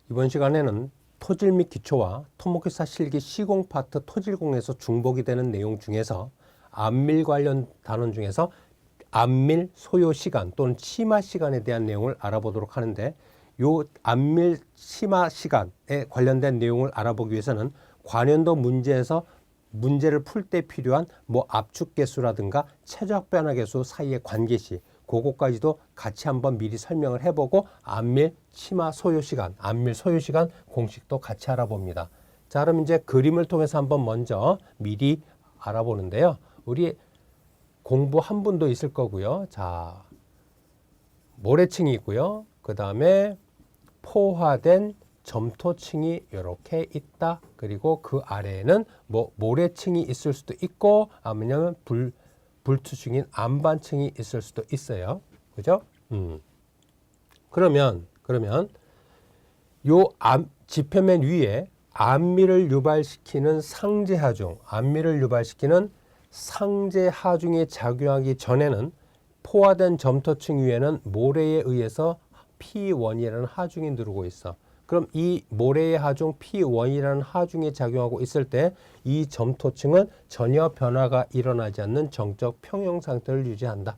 이번 시간에는 토질 및 기초와 토목회사 실기 시공 파트 토질공에서 중복이 되는 내용 중에서 안밀 관련 단원 중에서 안밀 소요 시간 또는 치마 시간에 대한 내용을 알아보도록 하는데, 요 안밀 치마 시간에 관련된 내용을 알아보기 위해서는 관연도 문제에서 문제를 풀 때 필요한 압축 계수라든가 최적 변화 계수 사이의 관계시, 그거까지도 같이 한번 미리 설명을 해보고 안밀 치마 소요 시간, 안밀 소요 시간 공식도 같이 알아봅니다. 자, 그럼 이제 그림을 통해서 한번 먼저 미리 알아보는데요. 우리 공부 한 분도 있을 거고요. 자, 모래층이 있고요. 그 다음에 포화된 점토층이 이렇게 있다. 그리고 그 아래에는 모래층이 있을 수도 있고, 아니면 불투층인 안반층이 있을 수도 있어요. 그죠? 그러면 요 지표면 위에 안밀을 유발시키는 상제하중, 안밀을 유발시키는 상제하중이 작용하기 전에는 포화된 점토층 위에는 모래에 의해서 P1이라는 하중이 누르고 있어. 그럼 이 모래의 하중 P1이라는 하중이 작용하고 있을 때 이 점토층은 전혀 변화가 일어나지 않는 정적 평형 상태를 유지한다.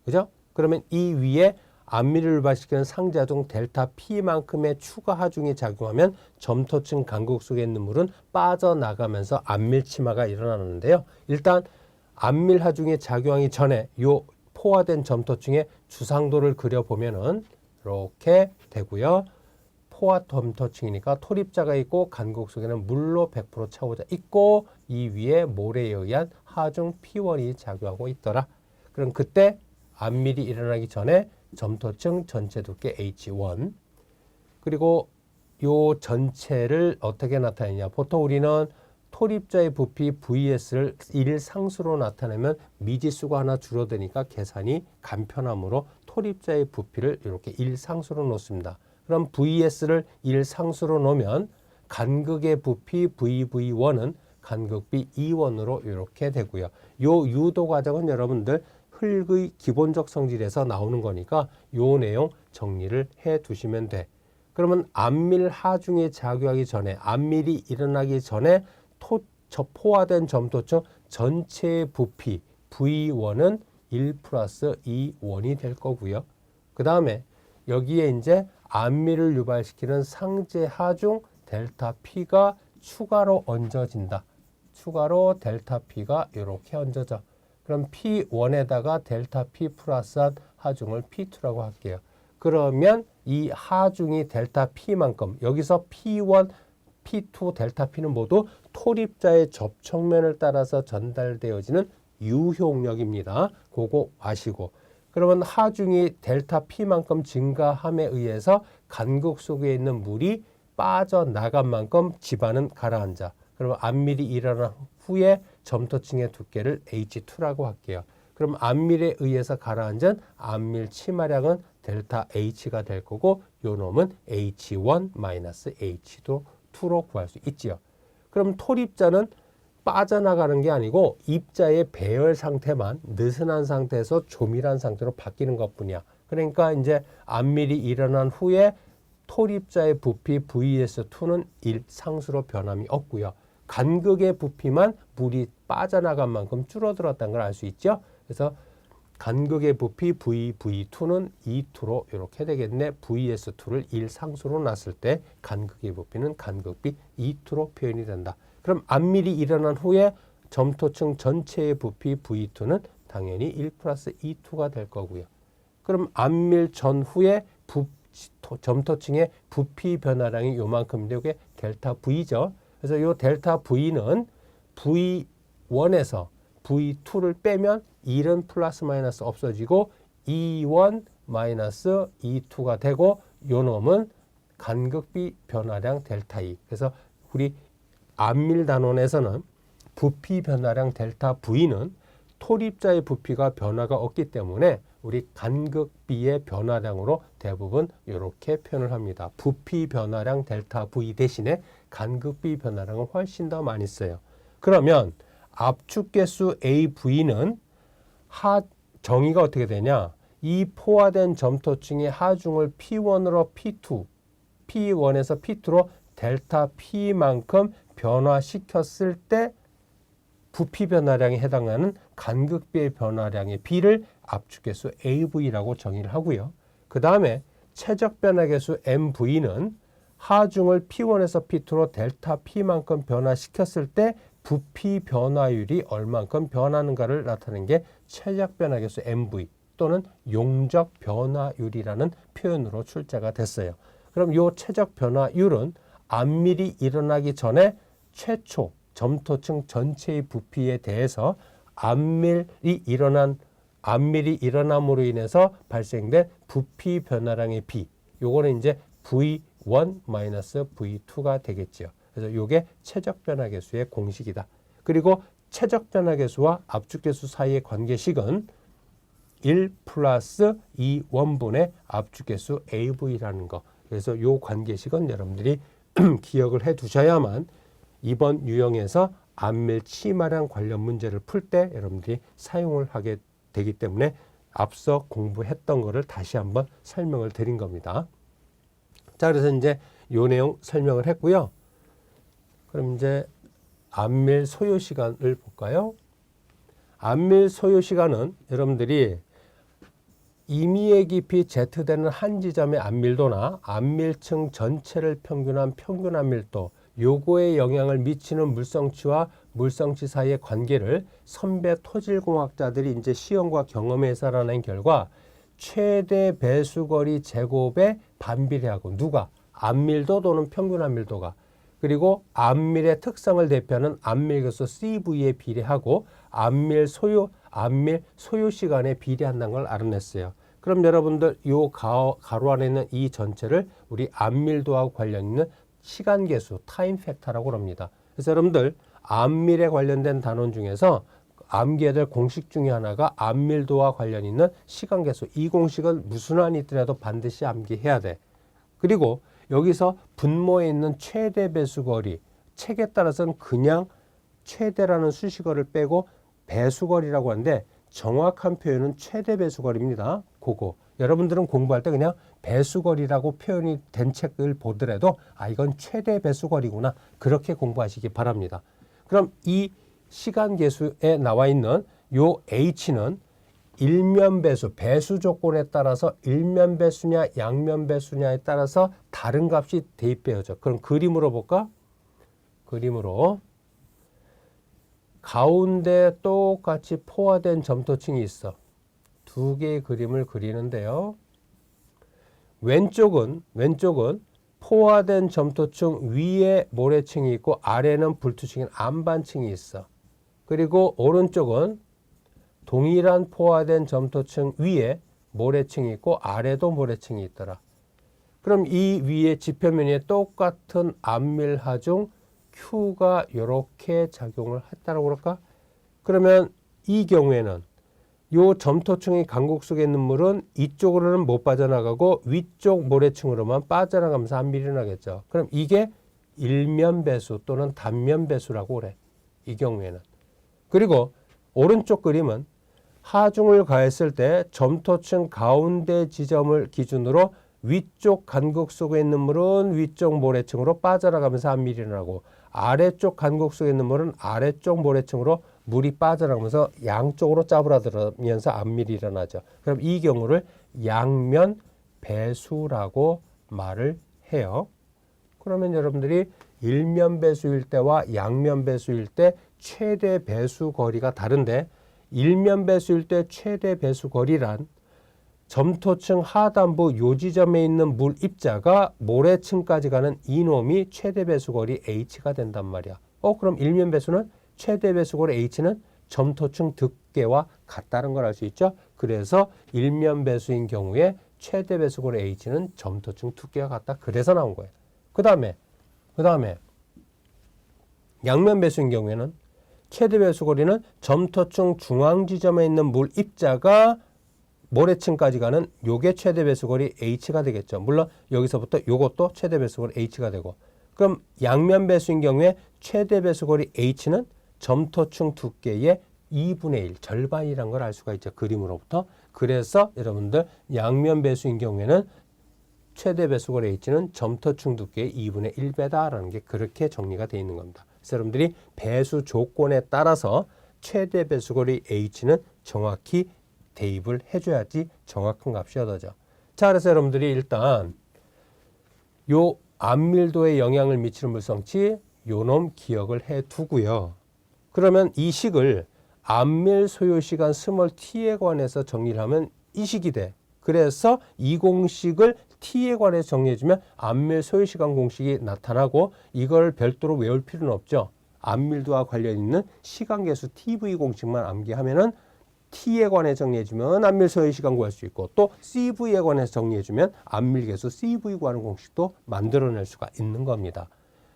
그죠? 그러면 이 위에 안밀을 유발시키는 상제하중 델타 P만큼의 추가 하중이 작용하면 점토층 간극 속에 있는 물은 빠져나가면서 안밀 치마가 일어나는데요. 일단 안밀 하중이 작용하기 전에 요 포화된 점토층의 주상도를 그려보면은 이렇게 되고요. 포화 점토층이니까 토립자가 있고 간극 속에는 물로 100% 채워져 있고, 이 위에 모래에 의한 하중 P1이 작용하고 있더라. 그럼 그때 안밀이 일어나기 전에 점토층 전체 두께 H1, 그리고 요 전체를 어떻게 나타내냐. 보통 우리는 토립자의 부피 VS를 1상수로 나타내면 미지수가 하나 줄어드니까 계산이 간편하므로 토립자의 부피를 이렇게 1상수로 놓습니다. 그럼 VS를 1상수로 놓으면 간극의 부피 VV1은 간극비 2원으로 이렇게 되고요. 요 유도 과정은 여러분들 흙의 기본적 성질에서 나오는 거니까 요 내용 정리를 해 두시면 돼. 그러면 안밀 하중이 작용하기 전에, 안밀이 일어나기 전에 포화된 점토층 전체의 부피 V1은 1 플러스 2원이 될 거고요. 그 다음에 여기에 이제 안밀을 유발시키는 상제 하중 델타 P가 추가로 얹어진다. 추가로 델타 P가 이렇게 얹어져. 그럼 P1에다가 델타 P 플러스한 하중을 P2라고 할게요. 그러면 이 하중이 델타 P만큼, 여기서 P1, P2, 델타 P는 모두 토립자의 접촉면을 따라서 전달되어지는 유효력입니다. 그거 아시고. 그러면 하중이 델타 P만큼 증가함에 의해서 간극 속에 있는 물이 빠져나간 만큼 집안은 가라앉아. 그러면 안밀이 일어난 후에 점토층의 두께를 H2라고 할게요. 그럼 안밀에 의해서 가라앉은 안밀 치마량은 델타 H가 될 거고, 요 놈은 H1-H2로 구할 수 있지요. 그럼 토립자는 빠져나가는 게 아니고 입자의 배열 상태만 느슨한 상태에서 조밀한 상태로 바뀌는 것뿐이야. 그러니까 이제 안밀이 일어난 후에 토립자의 부피 VS2는 1상수로 변함이 없고요. 간극의 부피만 물이 빠져나간 만큼 줄어들었다는 걸 알 수 있죠. 그래서 간극의 부피 VV2는 2투로 이렇게 되겠네. VS2를 1상수로 놨을 때 간극의 부피는 간극비 2투로 표현이 된다. 그럼 안밀이 일어난 후에 점토층 전체의 부피 V2는 당연히 1 플러스 2투가 될 거고요. 그럼 안밀 전후에 점토층의 부피 변화량이 요만큼인데 이게 델타 V죠. 그래서 이 델타 V는 V1에서 V2를 빼면 1은 플러스 마이너스 없어지고 2원 마이너스 2투가 되고, 요 놈은 간극비 변화량 델타 E. 그래서 우리 안밀 단원에서는 부피 변화량 델타 V는 토립자의 부피가 변화가 없기 때문에 우리 간극비의 변화량으로 대부분 이렇게 표현을 합니다. 부피 변화량 델타 V 대신에 간극비 변화량은 훨씬 더 많이 써요. 그러면 압축계수 AV는 정의가 어떻게 되냐? 이 포화된 점토층의 하중을 P1으로 P2, P1에서 P2로 델타 P만큼 변화시켰을 때 부피 변화량에 해당하는 간극비의 변화량의 B를 압축계수 AV라고 정의를 하고요. 그 다음에 최적 변화계수 MV는 하중을 P1에서 P2로 델타 P만큼 변화시켰을 때 부피 변화율이 얼만큼 변하는가를 나타내는 게 최적 변화계수 MV 또는 용적 변화율이라는 표현으로 출제가 됐어요. 그럼 이 최적 변화율은 암밀이 일어나기 전에 최초 점토층 전체의 부피에 대해서 암밀이 일어남으로 인해서 발생된 부피 변화량의 B, 요거는 이제 V1-V2가 되겠죠. 그래서 요게 최적 변화계수의 공식이다. 그리고 최적 변화계수와 압축계수 사이의 관계식은 1 플러스 2 원분의 압축계수 AV라는 거. 그래서 요 관계식은 여러분들이 기억을 해 두셔야만 이번 유형에서 암밀 치마량 관련 문제를 풀 때 여러분들이 사용을 하게 되기 때문에 앞서 공부했던 거를 다시 한번 설명을 드린 겁니다. 자, 그래서 이제 요 내용 설명을 했고요. 그럼 이제 암밀 소요 시간을 볼까요? 암밀 소요 시간은 여러분들이 임의의 깊이 Z되는 한 지점의 암밀도나 암밀층 전체를 평균한 평균 암밀도, 요거에 영향을 미치는 물성치와 물성치 사이의 관계를 선배 토질공학자들이 이제 시험과 경험에서 알아낸 결과 최대 배수거리 제곱에 반비례하고 누가? 암밀도 또는 평균 암밀도가. 그리고 암밀의 특성을 대표하는 암밀계수 CV에 비례하고 암밀 소요 시간에 비례한다는 걸 알아냈어요. 그럼 여러분들 요 가로 안에 있는 이 전체를 우리 암밀도하고 관련 있는 시간계수, 타임 팩터라고 합니다. 그래서 여러분들 암밀에 관련된 단원 중에서 암기해야 될 공식 중에 하나가 암밀도와 관련 있는 시간계수. 이 공식은 무슨 한이 있더라도 반드시 암기해야 돼. 그리고 여기서 분모에 있는 최대 배수거리, 책에 따라서는 그냥 최대라는 수식어를 빼고 배수거리라고 하는데 정확한 표현은 최대 배수거리입니다. 그거 여러분들은 공부할 때 그냥 배수거리라고 표현이 된 책을 보더라도 이건 최대 배수거리구나, 그렇게 공부하시기 바랍니다. 그럼 이 시간계수에 나와 있는 요 H는 일면 배수, 배수 조건에 따라서 일면 배수냐 양면 배수냐에 따라서 다른 값이 대입되어져. 그럼 그림으로 볼까? 그림으로 가운데 똑같이 포화된 점토층이 있어. 두 개의 그림을 그리는데요. 왼쪽은 포화된 점토층 위에 모래층이 있고 아래는 불투층인 안반층이 있어. 그리고 오른쪽은 동일한 포화된 점토층 위에 모래층이 있고 아래도 모래층이 있더라. 그럼 이 위에 지표면 위에 똑같은 암밀하중 Q가 이렇게 작용을 했다고 그럴까? 그러면 이 경우에는 요 점토층의 강국 속에 있는 물은 이쪽으로는 못 빠져나가고 위쪽 모래층으로만 빠져나가면서 암밀이 나겠죠. 그럼 이게 일면 배수 또는 단면 배수라고 그래. 이 경우에는. 그리고 오른쪽 그림은 하중을 가했을 때 점토층 가운데 지점을 기준으로 위쪽 간극 속에 있는 물은 위쪽 모래층으로 빠져나가면서 암밀이 나고 아래쪽 간극 속에 있는 물은 아래쪽 모래층으로 물이 빠져나가면서 양쪽으로 짜부라들면서 암밀이 일어나죠. 그럼 이 경우를 양면 배수라고 말을 해요. 그러면 여러분들이 일면 배수일 때와 양면 배수일 때 최대 배수 거리가 다른데, 일면 배수일 때 최대 배수 거리란 점토층 하단부 요 지점에 있는 물 입자가 모래층까지 가는 이놈이 최대 배수거리 H가 된단 말이야. 그럼 일면 배수는 최대 배수거리 H는 점토층 두께와 같다는 걸 알 수 있죠. 그래서 일면 배수인 경우에 최대 배수거리 H는 점토층 두께가 같다. 그래서 나온 거예요. 그 다음에 양면 배수인 경우에는 최대 배수거리는 점토층 중앙 지점에 있는 물 입자가 모래층까지 가는 요게 최대 배수거리 H가 되겠죠. 물론 여기서부터 요것도 최대 배수거리 H가 되고, 그럼 양면 배수인 경우에 최대 배수거리 H는 점토층 두께의 2분의 1, 절반이란 걸 알 수가 있죠. 그림으로부터. 그래서 여러분들 양면 배수인 경우에는 최대 배수거리 H는 점토층 두께의 2분의 1배다라는 게 그렇게 정리가 되어 있는 겁니다. 그래서 여러분들이 배수 조건에 따라서 최대 배수거리 H는 정확히 대입을 해줘야지 정확한 값이 얻어져. 자, 그래서 여러분들이 일단 요 암밀도에 영향을 미치는 물성치 요놈 기억을 해 두고요. 그러면 이 식을 암밀 소요시간 스몰 t에 관해서 정리를 하면 이 식이 돼. 그래서 이 공식을 t에 관해서 정리해주면 암밀 소요시간 공식이 나타나고 이걸 별도로 외울 필요는 없죠. 암밀도와 관련 있는 시간계수 tv 공식만 암기하면은 t에 관해 정리해주면 암밀 소요시간 구할 수 있고 또 cv에 관해서 정리해주면 암밀계수 cv 구하는 공식도 만들어낼 수가 있는 겁니다.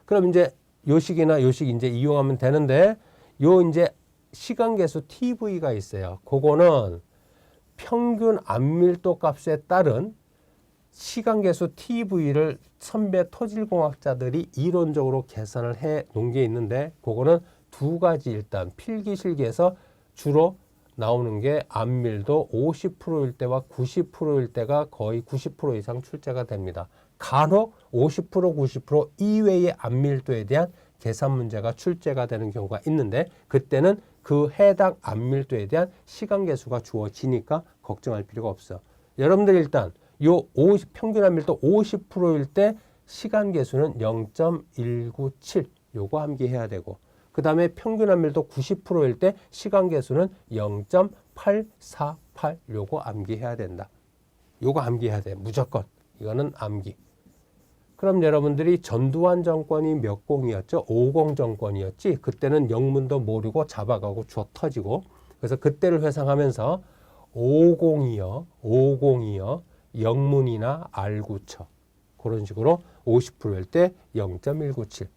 그럼 이제 요 식이나 요 식 이제 이용하면 되는데 요 이제 시간계수 tv가 있어요. 그거는 평균 암밀도 값에 따른 시간계수 tv를 선배 토질공학자들이 이론적으로 계산을 해 놓은 게 있는데 그거는 두 가지 일단 필기실기에서 주로 나오는 게 암밀도 50%일 때와 90%일 때가 거의 90% 이상 출제가 됩니다. 간혹 50%, 90% 이외의 암밀도에 대한 계산 문제가 출제가 되는 경우가 있는데 그때는 그 해당 암밀도에 대한 시간계수가 주어지니까 걱정할 필요가 없어. 여러분들 일단 요 평균 암밀도 50%일 때 시간계수는 0.197 요거 암기해야 되고 그 다음에 평균 암밀도 90%일 때 시간계수는 0.848 요거 암기해야 된다. 요거 암기해야 돼. 무조건. 이거는 암기. 그럼 여러분들이 전두환 정권이 몇 공이었죠? 50 정권이었지. 그때는 영문도 모르고 잡아가고 주워 터지고. 그래서 그때를 회상하면서 50이요. 영문이나 알구처. 그런 식으로 50%일 때 0.197.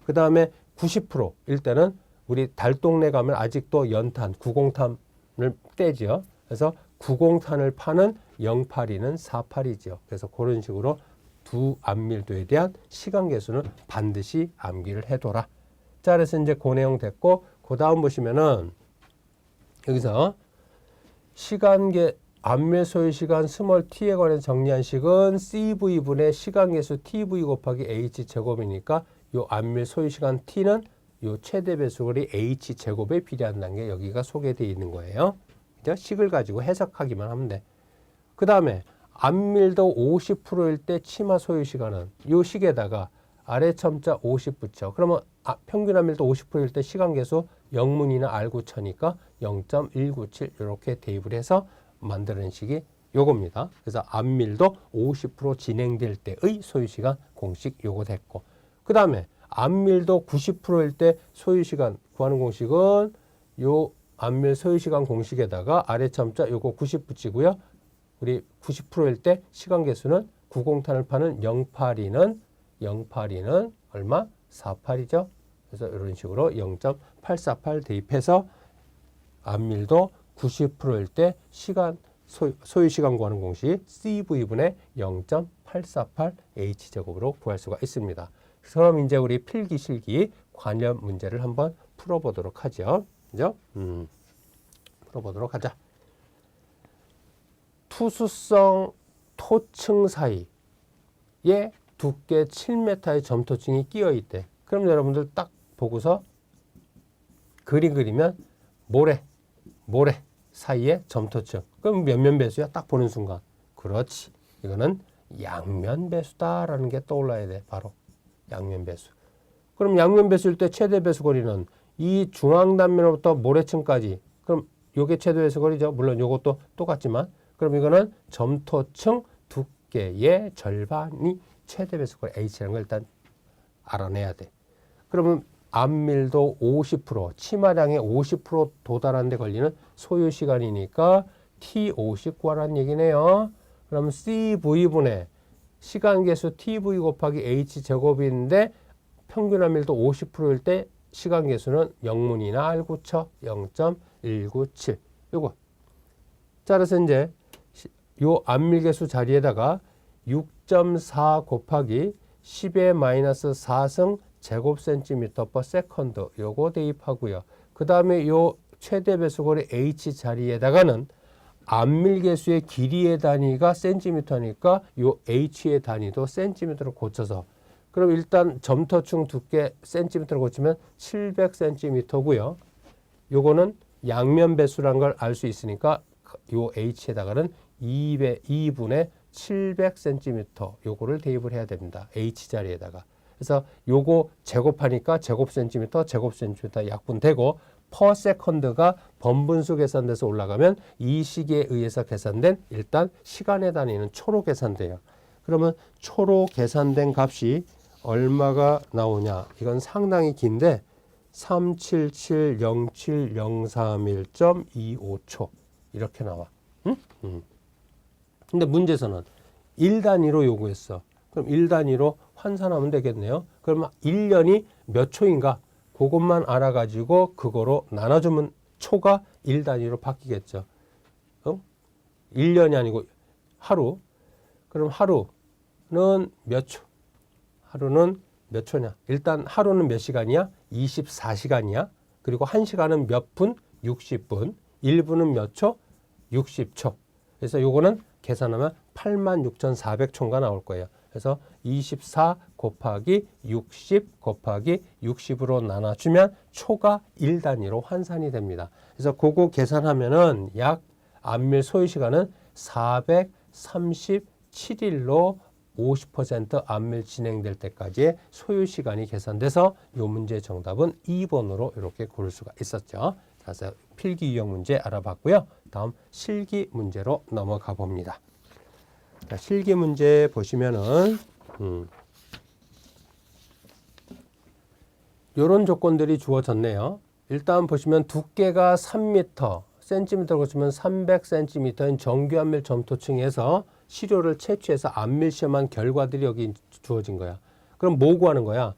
그 다음에 90%일 때는 우리 달동네 가면 아직도 연탄, 90탄을 떼죠. 그래서 90탄을 파는 082는 48이죠. 그래서 그런 식으로 두 암밀도에 대한 시간계수는 반드시 암기를 해둬라. 자, 그래서 이제 그 내용 됐고, 그 다음 보시면은 여기서 암밀 소요시간 스몰 t에 관해서 정리한 식은 CV분의 시간계수 TV 곱하기 H 제곱이니까 요 암밀 소요시간 t는 요 최대 배수거리 H 제곱에 비례한다는 게 여기가 소개되어 있는 거예요. 그죠? 식을 가지고 해석하기만 하면 돼. 그 다음에 암밀도 50%일 때 치마 소요시간은 요 식에다가 아래 첨자 50 붙여. 그러면 평균 암밀도 50%일 때 시간계수 영문이나 알구처니까 0.197 이렇게 대입을 해서 만드는 식이 요겁니다. 그래서 암밀도 50% 진행될 때의 소요시간 공식 요거 됐고 그 다음에 암밀도 90%일 때 소요시간 구하는 공식은 요 암밀 소요시간 공식에다가 아래 첨자 요거 90 붙이고요. 우리 90%일 때 시간계수는 90탄을 파는 082는 얼마? 48이죠. 그래서 이런 식으로 0.848 대입해서 암밀도 90%일 때 소요시간 구하는 공식 CV분의 0.848 H제곱으로 구할 수가 있습니다. 그럼 이제 우리 필기실기 관련 문제를 한번 풀어보도록 하죠. 그죠? 풀어보도록 하자. 투수성 토층 사이에 두께 7m의 점토층이 끼어 있대. 그럼 여러분들 딱 보고서 그림 그리면 모래 사이에 점토층. 그럼 몇면 배수야? 딱 보는 순간. 그렇지. 이거는 양면 배수다라는 게 떠올라야 돼. 바로 양면 배수. 그럼 양면 배수일 때 최대 배수 거리는 이 중앙 단면으로부터 모래층까지. 그럼 요게 최대 배수 거리죠. 물론 요것도 똑같지만. 그럼 이거는 점토층 두께의 절반이 최대 배수 거리 H라는 걸 일단 알아내야 돼. 그러면 암밀도 50%, 치마량의 50% 도달하는 데 걸리는 소요시간이니까 T50 구하라는 얘기네요. 그럼 CV분의 시간계수 TV 곱하기 H제곱인데 평균 암밀도 50%일 때 시간계수는 영문이나 알구처 0.197 요거. 자, 그래서 이제 요 암밀계수 자리에다가 6.4 곱하기 10의 마이너스 4승 제곱센티미터 퍼 세컨드 요거 대입하고요. 그 다음에 요 최대 배수거리 h 자리에다가는 안밀계수의 길이의 단위가 센티미터니까 요 h의 단위도 센티미터로 고쳐서, 그럼 일단 점토층 두께 센티미터로 고치면 700cm고요. 요거는 양면 배수란 걸 알 수 있으니까 요 h에다가는 2분의 700cm 요거를 대입을 해야 됩니다. h 자리에다가. 그래서 요거 제곱하니까 제곱센티미터 약분되고 per second가 번분수 계산돼서 올라가면 이 식에 의해서 계산된 일단 시간의 단위는 초로 계산돼요. 그러면 초로 계산된 값이 얼마가 나오냐? 이건 상당히 긴데 3770703.1.25초 이렇게 나와. 응? 근데 문제에서는 1단위로 요구했어. 그럼 1단위로 환산하면 되겠네요. 그러면 1년이 몇 초인가? 그것만 알아가지고 그거로 나눠주면 초가 1단위로 바뀌겠죠. 1년이 아니고 하루. 그럼 하루는 몇 초? 하루는 몇 초냐? 일단 하루는 몇 시간이야? 24시간이야. 그리고 1시간은 몇 분? 60분. 1분은 몇 초? 60초. 그래서 요거는 계산하면 86,400초가 나올 거예요. 그래서 24 곱하기 60 곱하기 60으로 나눠주면 초가 1단위로 환산이 됩니다. 그래서 그거 계산하면은 약 안밀 소요 시간은 437일로 50% 안밀 진행될 때까지의 소요 시간이 계산돼서 이 문제의 정답은 2번으로 이렇게 고를 수가 있었죠. 그래서 필기 유형 문제 알아봤고요. 다음 실기 문제로 넘어가 봅니다. 자, 실기 문제 보시면은 이런 조건들이 주어졌네요. 일단 보시면 두께가 3m, 센티미터로 보시면 300cm인 정규 안밀 점토층에서 시료를 채취해서 안밀 시험한 결과들이 여기 주어진 거야. 그럼 뭐 구하는 거야?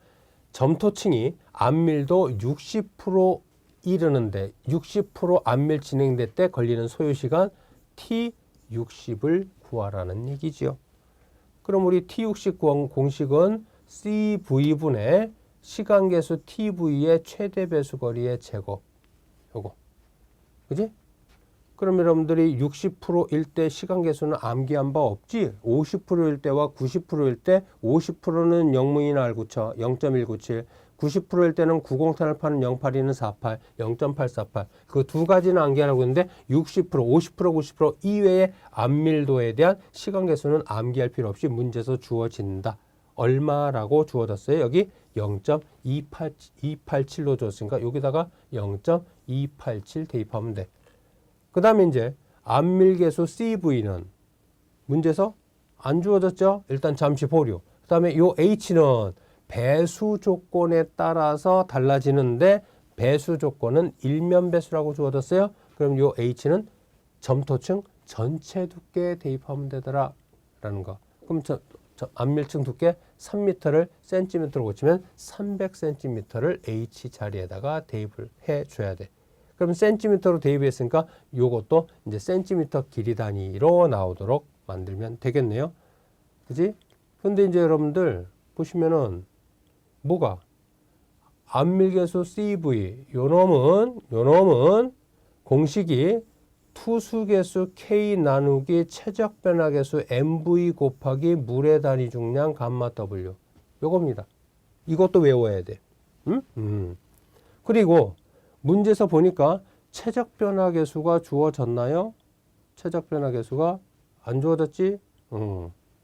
점토층이 안밀도 60% 이르는데 60% 안밀 진행될 때 걸리는 소요시간 T60을 구하라는 얘기죠. 그럼 우리 T60 공식은 CV분의 시간계수 TV의 최대 배수거리의 제곱. 요거. 그지? 그럼 여러분들이 60%일 때 시간계수는 암기한 바 없지? 50%일 때와 90%일 때 50%는 0문이나 알구쳐 0.197, 90%일 때는 9088은 082는 48, 0.848. 그 두 가지는 암기하라고 했는데 60%, 50%, 90% 이외의 암밀도에 대한 시간계수는 암기할 필요 없이 문제에서 주어진다. 얼마라고 주어졌어요? 여기 0.287로 줬으니까 여기다가 0.287 대입하면 돼. 그 다음에 이제 안밀계수 CV는 문제에서 안 주어졌죠? 일단 잠시 보류. 그 다음에 요 H는 배수 조건에 따라서 달라지는데 배수 조건은 일면 배수라고 주어졌어요. 그럼 요 H는 점토층 전체 두께에 대입하면 되더라 라는 거. 그럼 안밀층 두께 3m를 센티미터로 고치면 300cm를 H 자리에다가 대입을 해줘야 돼. 그럼 센티미터로 대입했으니까 요것도 이제 센티미터 길이 단위로 나오도록 만들면 되겠네요. 그지? 근데 이제 여러분들 보시면은 뭐가? 안밀계수 CV 요 놈은 공식이 투수계수 K 나누기 최적변화계수 MV 곱하기 물의 단위 중량 감마 W 요겁니다. 이것도 외워야 돼. 그리고 문제에서 보니까 최적변화계수가 주어졌나요? 최적변화계수가 안 주어졌지?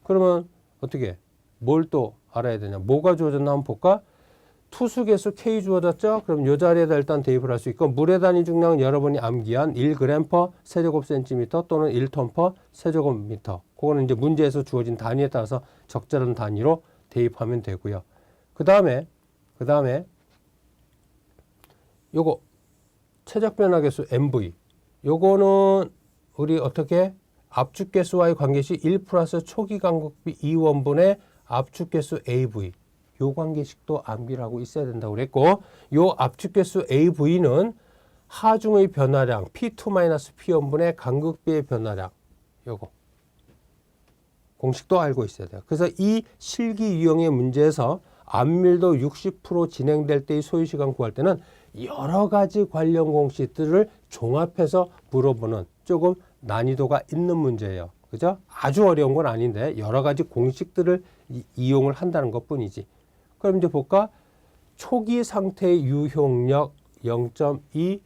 그러면 어떻게? 뭘 또 알아야 되냐? 뭐가 주어졌나 한번 볼까? 투수계수 K 주어졌죠? 그럼 이 자리에다 일단 대입을 할 수 있고 물의 단위 중량은 여러분이 암기한 1g per 세제곱센티미터 또는 1톤 per 세제곱미터. 그거는 이제 문제에서 주어진 단위에 따라서 적절한 단위로 대입하면 되고요. 그 다음에 요거 최적변화계수 MV 요거는 우리 어떻게 압축계수와의 관계시 1 플러스 초기 간극비 2원분의 압축계수 AV 요 관계식도 암기를 하고 있어야 된다고 그랬고 요 압축계수 AV는 하중의 변화량 P2-P1분의 간극비의 변화량 요거 공식도 알고 있어야 돼요. 그래서 이 실기 유형의 문제에서 안밀도 60% 진행될 때의 소요시간 구할 때는 여러 가지 관련 공식들을 종합해서 물어보는 조금 난이도가 있는 문제예요. 그죠? 아주 어려운 건 아닌데 여러 가지 공식들을 이용을 한다는 것 뿐이지. 그럼 이제 볼까? 초기 상태의 유효력 0.2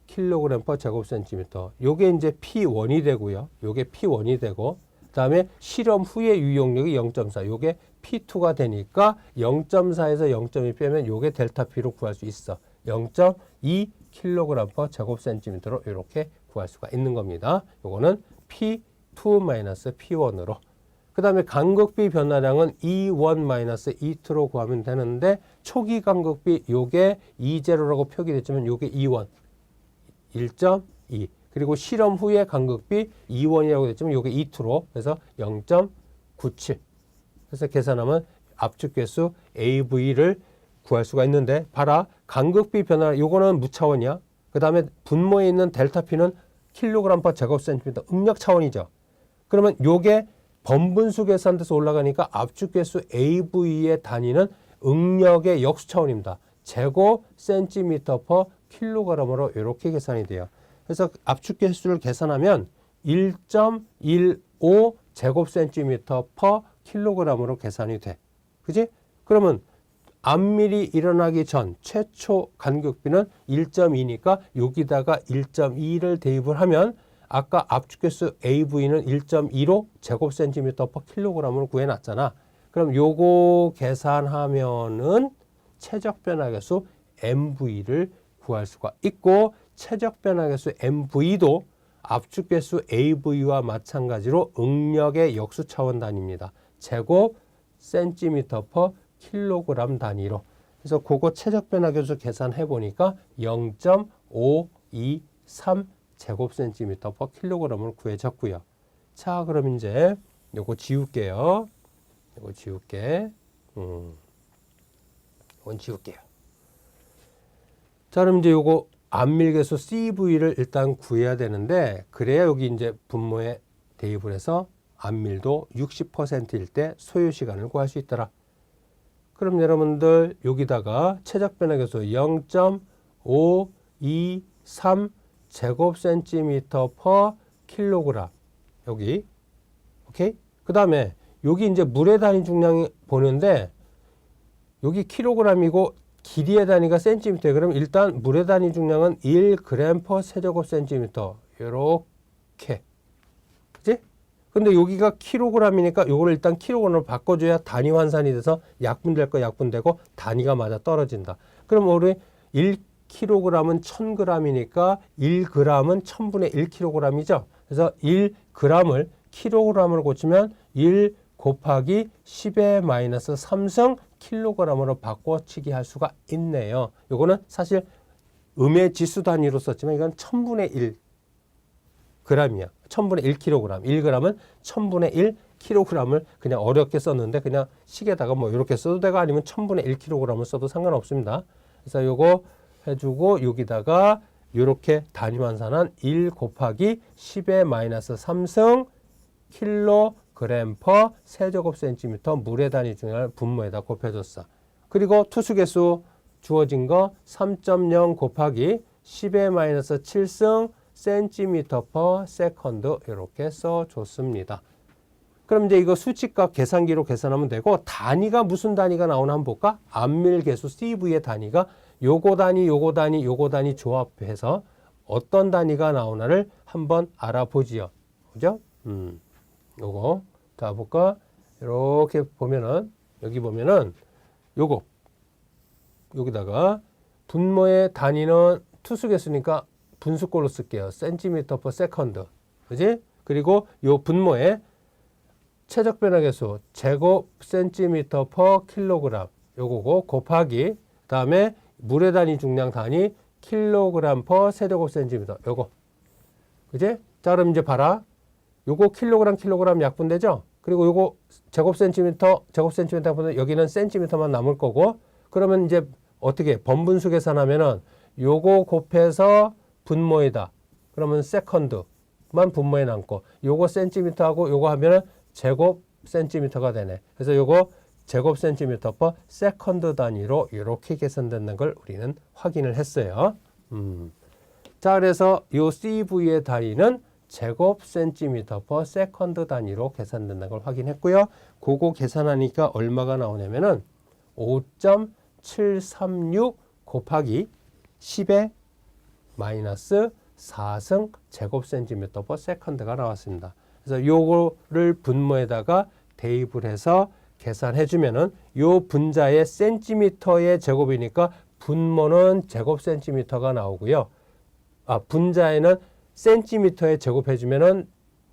kg/제곱센티미터. 요게 이제 P1이 되고요. 요게 P1이 되고, 그 다음에 실험 후의 유용력이 0.4. 요게 P2가 되니까 0.4에서 0.2 빼면 요게 델타 P로 구할 수 있어. 0.2 kg/제곱센티미터로 이렇게 구할 수가 있는 겁니다. 요거는 P2-P1으로. 그 다음에 간극비 변화량은 E1-E2로 구하면 되는데, 초기 간극비 요게 E0라고 표기됐지만 요게 E1 1.2, 그리고 실험 후에 간극비 E1이라고 됐지만 요게 E2로, 그래서 0.97. 그래서 계산하면 압축계수 AV를 구할 수가 있는데, 봐라, 간극비 변화 요거는 무차원이야. 그 다음에 분모에 있는 델타 P는 kg/제곱센티미터 응력 차원이죠. 그러면 요게 번분수 계산돼서 올라가니까 압축계수 AV의 단위는 응력의 역수 차원입니다. 제곱 센티미터 퍼 킬로그램으로 이렇게 계산이 돼요. 그래서 압축계수를 계산하면 1.15 제곱센티미터 퍼 킬로그램으로 계산이 돼. 그지? 그러면 암밀이 일어나기 전 최초 간극비는 1.2니까 여기다가 1.2를 대입을 하면 아까 압축계수 AV는 1.25 제곱센티미터 퍼 킬로그램으로 구해놨잖아. 그럼 요거 계산하면은 최적 변화계수 MV를 구할 수가 있고, 최적 변화계수 MV도 압축계수 AV와 마찬가지로 응력의 역수 차원 단위입니다. 제곱 센티미터 퍼 킬로그램 단위로. 그래서 그거 최적 변화계수 계산해 보니까 0.523 제곱센티미터 퍼 킬로그램을 구해졌고요. 자, 그럼 이제 요거 지울게요. 요거 지울게. 이건 지울게요. 자, 그럼 이제 요거 암밀계수 CV를 일단 구해야 되는데, 그래야 여기 이제 분모에 대입을 해서 암밀도 60%일 때 소요 시간을 구할 수 있더라. 그럼 여러분들 여기다가 최적 변화계수 0.523 제곱센티미터 퍼 킬로그램 여기, 오케이? 그 다음에 여기 이제 물의 단위 중량이 보는데 여기 킬로그램이고 길이의 단위가 센티미터예요. 그럼 일단 물의 단위 중량은 1g 퍼 세제곱센티미터 요렇게, 그치? 근데 여기가 킬로그램이니까 요거를 일단 킬로그램으로 바꿔줘야 단위 환산이 돼서 약분될 거 약분되고 단위가 맞아 떨어진다. 그럼 우리 1kg은 1000g이니까 1g은 1000분의 1kg이죠. 그래서 1g을 킬로그램으로 고치면 1 곱하기 10의 마이너스 3승 킬로그램으로 바꿔치기 할 수가 있네요. 요거는 사실 음의 지수 단위로 썼지만 이건 1000분의 1 g이야. 1000분의 1kg. 1g은 1000분의 1kg을 그냥 어렵게 썼는데 그냥 식에다가 뭐 이렇게 써도 되고 아니면 1000분의 1kg을 써도 상관없습니다. 그래서 요거 해주고 여기다가 이렇게 단위 환산한 1 곱하기 10의 마이너스 3승 킬로그램 퍼 세제곱센티미터 물의 단위 중량을 분모에다 곱해줬어. 그리고 투수계수 주어진 거 3.0 곱하기 10의 마이너스 7승 센티미터 퍼 세컨드 이렇게 써줬습니다. 그럼 이제 이거 수치값 계산기로 계산하면 되고, 단위가 무슨 단위가 나오나 한번 볼까? 암밀계수 CV의 단위가 요거 단위, 요거 단위, 요거 단위 조합해서 어떤 단위가 나오나를 한번 알아보지요. 그죠? 요거. 자, 볼까? 이렇게 보면은, 여기 보면은, 요거. 여기다가 분모의 단위는 투수계수니까 분수꼴로 쓸게요. 센티미터 퍼 세컨드. 그지? 그리고 요 분모의 최적 변화계수 제곱 센티미터 퍼 킬로그램 요거고 곱하기 그다음에 물의 단위 중량 단위 킬로그램 퍼 세제곱 센티미터 요거. 그지? 자, 그럼 이제 봐라. 요거 킬로그램 약분되죠? 그리고 요거 제곱 센티미터 보면 여기는 센티미터만 남을 거고, 그러면 이제 어떻게 번분수 계산하면은 요거 곱해서 분모에다 그러면 세컨드만 분모에 남고 요거 센티미터하고 요거 하면은 제곱 센티미터가 되네. 그래서 요거 제곱센티미터 per 세컨드 단위로 이렇게 계산된다는 걸 우리는 확인을 했어요. 자, 그래서 이 CV의 단위는 제곱센티미터 per 세컨드 단위로 계산된다는 걸 확인했고요. 그거 계산하니까 얼마가 나오냐면은 5.736 곱하기 10의 마이너스 4승 제곱센티미터 per 세컨드가 나왔습니다. 그래서 요거를 분모에다가 대입을 해서 계산해 주면은 요 분자의 센티미터의 제곱이니까 분모는 제곱센티미터가 나오고요. 분자에는 센티미터에 제곱해 주면은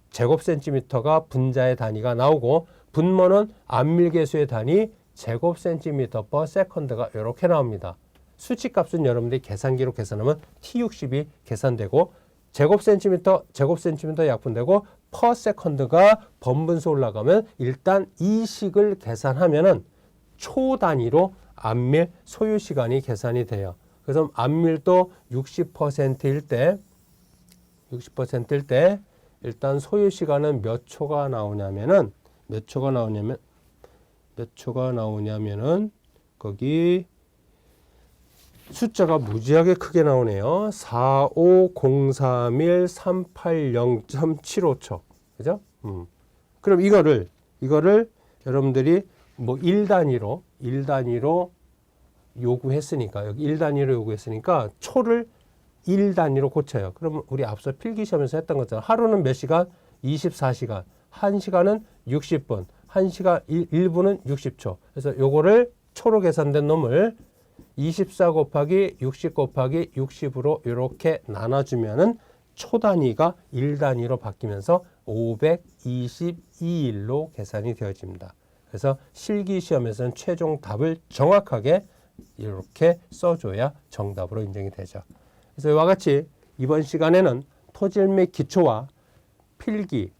제곱센티미터가 분자의 단위가 나오고 분모는 암밀계수의 단위 제곱센티미터 per 세컨드가 이렇게 나옵니다. 수치값은 여러분들이 계산기로 계산하면 T60이 계산되고 제곱센티미터 약분되고 per 세컨드가 번분수 올라가면 일단 이 식을 계산하면은 초 단위로 암밀 소요 시간이 계산이 돼요. 그래서 암밀도 60%일 때 일단 소요 시간은 몇 초가 나오냐면은 거기 숫자가 무지하게 크게 나오네요. 45031 380.75초. 그죠? 그럼 이거를 여러분들이 뭐 1단위로 요구했으니까 여기 1단위로 요구했으니까 초를 1단위로 고쳐요. 그러면 우리 앞서 필기시험에서 했던 것처럼 하루는 몇 시간? 24시간. 1시간은 60분. 1분은 60초. 그래서 요거를 초로 계산된 놈을 24 곱하기 60 곱하기 60으로 이렇게 나눠주면은 초 단위가 1단위로 바뀌면서 522일로 계산이 되어집니다. 그래서 실기시험에서는 최종 답을 정확하게 이렇게 써줘야 정답으로 인정이 되죠. 그래서 이와 같이 이번 시간에는 토질 및 기초와 필기,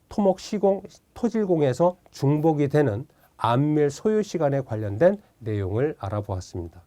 토목 시공, 토질공에서 중복이 되는 암밀 소요 시간에 관련된 내용을 알아보았습니다.